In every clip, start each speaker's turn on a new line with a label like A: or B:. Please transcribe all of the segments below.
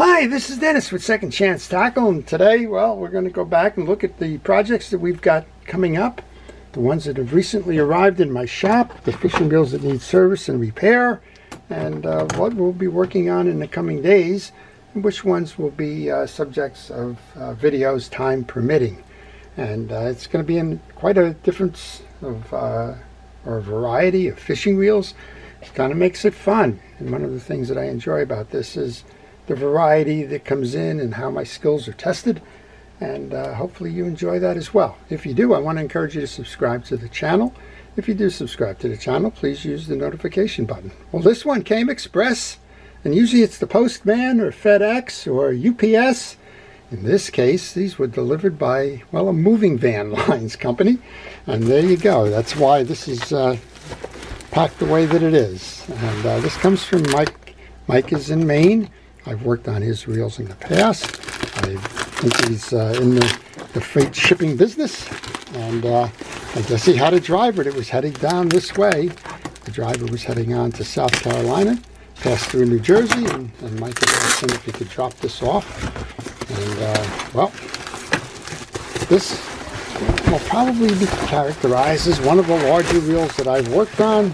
A: Hi, this is Dennis with Second Chance Tackle, and today, well, we're going to go back and look at the projects that we've got coming up, the ones that have recently arrived in my shop, the fishing reels that need service and repair, and what we'll be working on in the coming days, and which ones will be subjects of videos, time permitting. And it's going to be in quite a difference of, or a variety of fishing reels. It kind of makes it fun, and one of the things that I enjoy about this is the variety that comes in and how my skills are tested, and hopefully you enjoy that as well. If you do, I want to encourage you to subscribe to the channel. If you do subscribe to the channel, please use the notification button. Well, this one came express, and usually it's the postman or FedEx or UPS. In this case, these were delivered by, well, a moving van lines company, and there you go. That's why this is packed the way that it is. And this comes from Mike. Mike is in Maine. I've worked on his reels in the past. I think he's in the freight shipping business, and I guess he had a driver that was heading down this way. The driver was heading on to South Carolina, passed through New Jersey, and Mike had asked him if he could drop this off. And well, this will probably be characterized as one of the larger reels that I've worked on.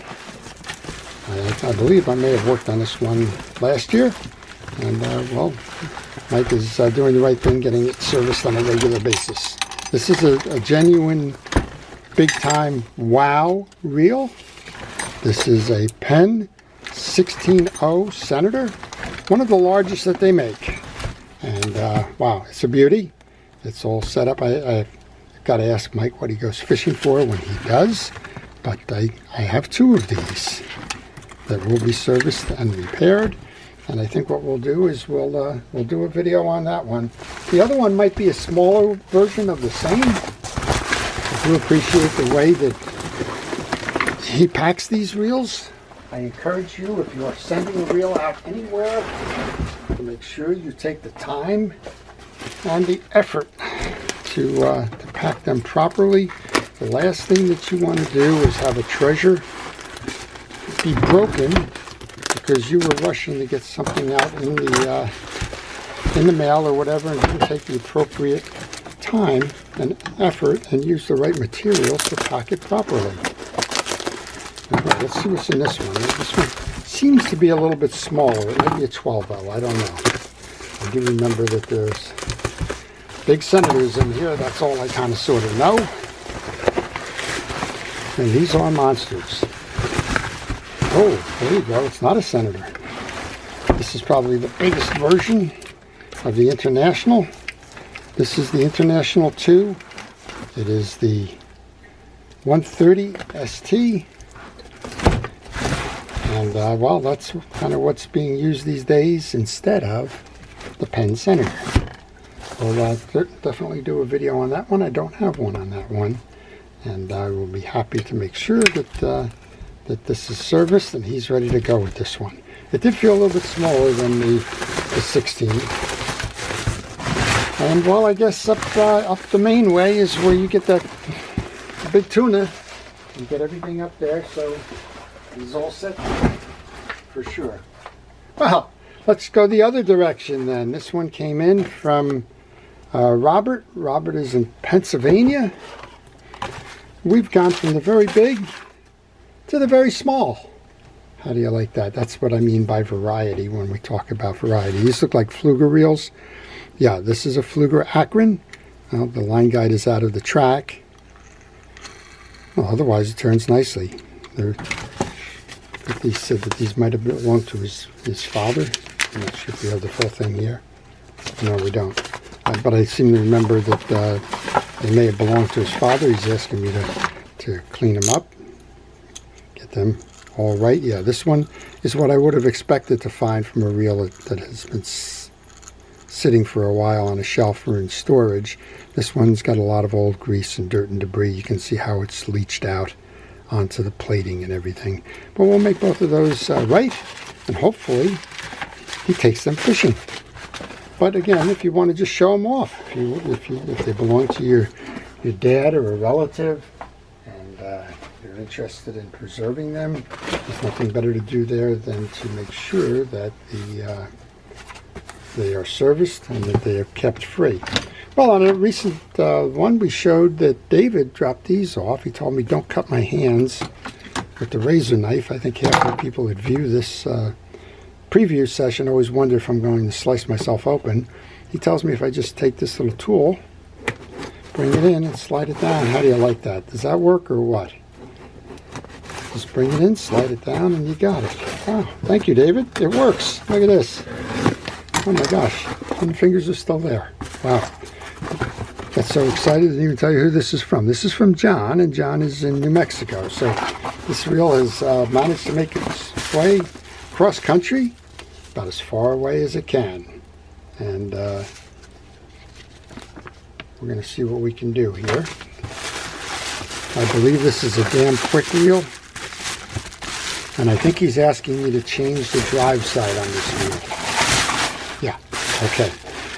A: I believe I may have worked on this one last year. And well, Mike is doing the right thing, getting it serviced on a regular basis. This is a genuine big-time wow reel. This is a Penn 16.0 Senator, one of the largest that they make. And wow, it's a beauty. It's all set up. I've got to ask Mike what he goes fishing for when he does. But I have two of these that will be serviced and repaired. And I think what we'll do is we'll do a video on that one. The other one might be a smaller version of the same. I do appreciate the way that he packs these reels. I encourage you, if you are sending a reel out anywhere, to make sure you take the time and the effort to pack them properly. The last thing that you want to do is have a treasure be broken because you were rushing to get something out in the mail or whatever, and didn't take the appropriate time and effort and use the right materials to pack it properly. Alright, let's see what's in this one. This one seems to be a little bit smaller. It might be a 12L, I don't know. I do remember that there's big Senators in here. That's all I kind of sort of know. And these are monsters. Oh, there you go. It's not a Senator. This is probably the biggest version of the International. This is the International 2. It is the 130 ST. And, well, that's kind of what's being used these days instead of the Penn Senator. We'll definitely do a video on that one. I don't have one on that one. And I will be happy to make sure that that this is serviced and he's ready to go with this one. It did feel a little bit smaller than the 16. And well, I guess up the main way is where you get that big tuna. You get everything up there, so he's all set for sure. Well, let's go the other direction then. This one came in from Robert. Robert is in Pennsylvania. We've gone from the very big to the very small. How do you like that? That's what I mean by variety when we talk about variety. These look like Fluger reels. Yeah, this is a Fluger Akron. Well, the line guide is out of the track. Well, otherwise it turns nicely. He said that these might have belonged to his father. I'm not sure if we have the full thing here. No, we don't. But I seem to remember that they may have belonged to his father. He's asking me to clean them up. Get them all right. Yeah, this one is what I would have expected to find from a reel that has been sitting for a while on a shelf or in storage. This one's got a lot of old grease and dirt and debris. You can see how it's leached out onto the plating and everything. But we'll make both of those right, and hopefully he takes them fishing. But again, if you want to just show them off, if they belong to your dad or a relative, and you're interested in preserving them, there's nothing better to do there than to make sure that they are serviced and that they are kept free. Well, on a recent one, we showed that David dropped these off. He told me don't cut my hands with the razor knife. I think half the people that view this preview session always wonder if I'm going to slice myself open. He tells me if I just take this little tool, bring it in and slide it down. How do you like that? Does that work or what? Just bring it in, slide it down, and you got it. Wow, thank you, David. It works. Look at this. Oh my gosh, and the fingers are still there. Wow. Got so excited, I didn't even tell you who this is from. This is from John, and John is in New Mexico. So this reel has managed to make its way cross country, about as far away as it can. And we're going to see what we can do here. I believe this is a damn quick reel. And I think he's asking me to change the drive side on this reel. Yeah, okay.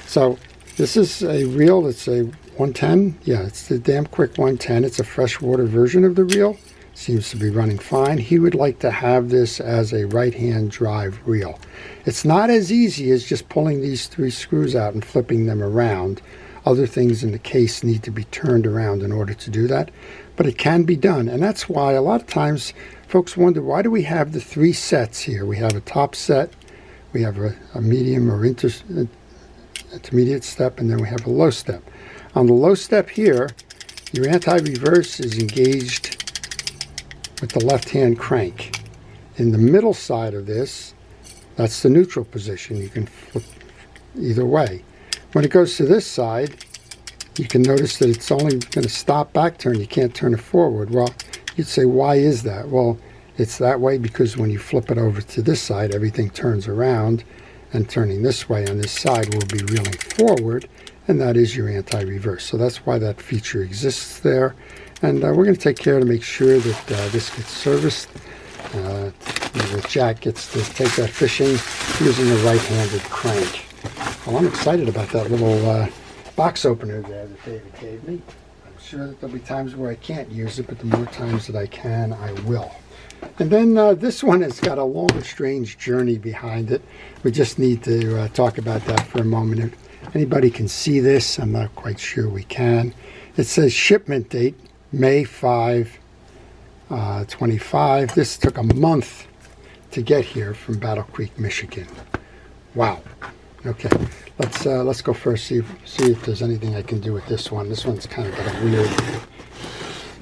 A: So this is a reel that's a 110. Yeah, it's the damn quick 110. It's a freshwater version of the reel. Seems to be running fine. He would like to have this as a right-hand drive reel. It's not as easy as just pulling these 3 screws out and flipping them around. Other things in the case need to be turned around in order to do that. But it can be done. And that's why a lot of times folks wonder, why do we have the 3 sets here? We have a top set, we have a medium or intermediate step, and then we have a low step. On the low step here, your anti-reverse is engaged with the left-hand crank. In the middle side of this, that's the neutral position. You can flip either way. When it goes to this side, you can notice that it's only going to stop back turn. You can't turn it forward. Well, you'd say, why is that? Well, it's that way because when you flip it over to this side, everything turns around, and turning this way on this side will be reeling forward, and that is your anti-reverse. So that's why that feature exists there. And we're going to take care to make sure that this gets serviced. The Jack gets to take that fishing using a right-handed crank. Well, I'm excited about that little box opener there that David gave me. I'm sure that there'll be times where I can't use it, but the more times that I can, I will. And then this one has got a long, strange journey behind it. We just need to talk about that for a moment. If anybody can see this, I'm not quite sure we can. It says shipment date, May 5, 25. This took a month to get here from Battle Creek, Michigan. Wow. Okay, let's go first, see if there's anything I can do with this one. This one's kind of got a weird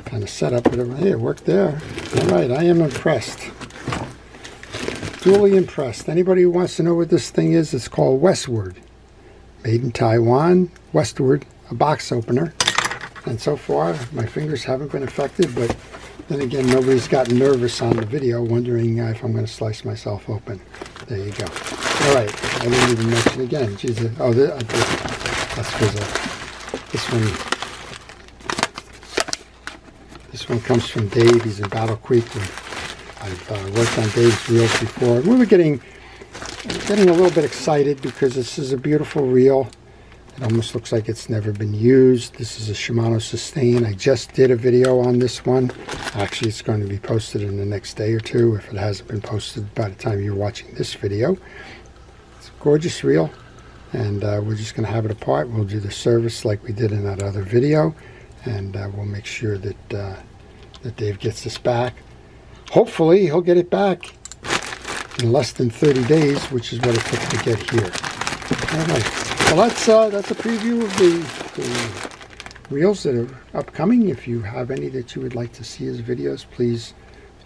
A: kind of setup, but hey, it worked there. All right, I am impressed. Duly impressed. Anybody who wants to know what this thing is, it's called Westward. Made in Taiwan, Westward, a box opener. And so far, my fingers haven't been affected, but then again, nobody's gotten nervous on the video wondering if I'm going to slice myself open. There you go. All right, I didn't even mention again. Jesus. Oh, that's because this one comes from Dave. He's in Battle Creek. I've worked on Dave's reels before. We were getting a little bit excited because this is a beautiful reel. It almost looks like it's never been used. This is a Shimano Sustain. I just did a video on this one. Actually, it's going to be posted in the next day or two if it hasn't been posted by the time you're watching this video. It's a gorgeous reel, and we're just going to have it apart. We'll do the service like we did in that other video, and we'll make sure that, that Dave gets this back. Hopefully, he'll get it back in less than 30 days, which is what it took to get here. All right. Well, that's a preview of the reels that are upcoming. If you have any that you would like to see as videos, please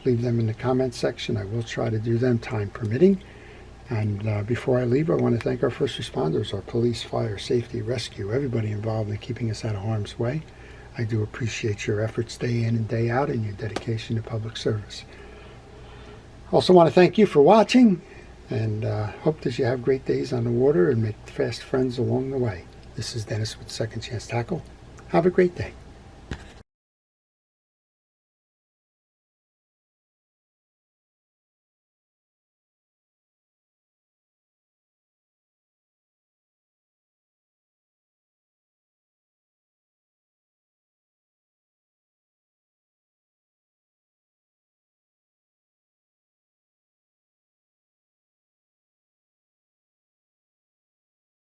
A: leave them in the comment section. I will try to do them, time permitting. And before I leave, I want to thank our first responders, our police, fire, safety, rescue, everybody involved in keeping us out of harm's way. I do appreciate your efforts day in and day out and your dedication to public service. Also want to thank you for watching, and hope that you have great days on the water and make fast friends along the way. This is Dennis with Second Chance Tackle. Have a great day.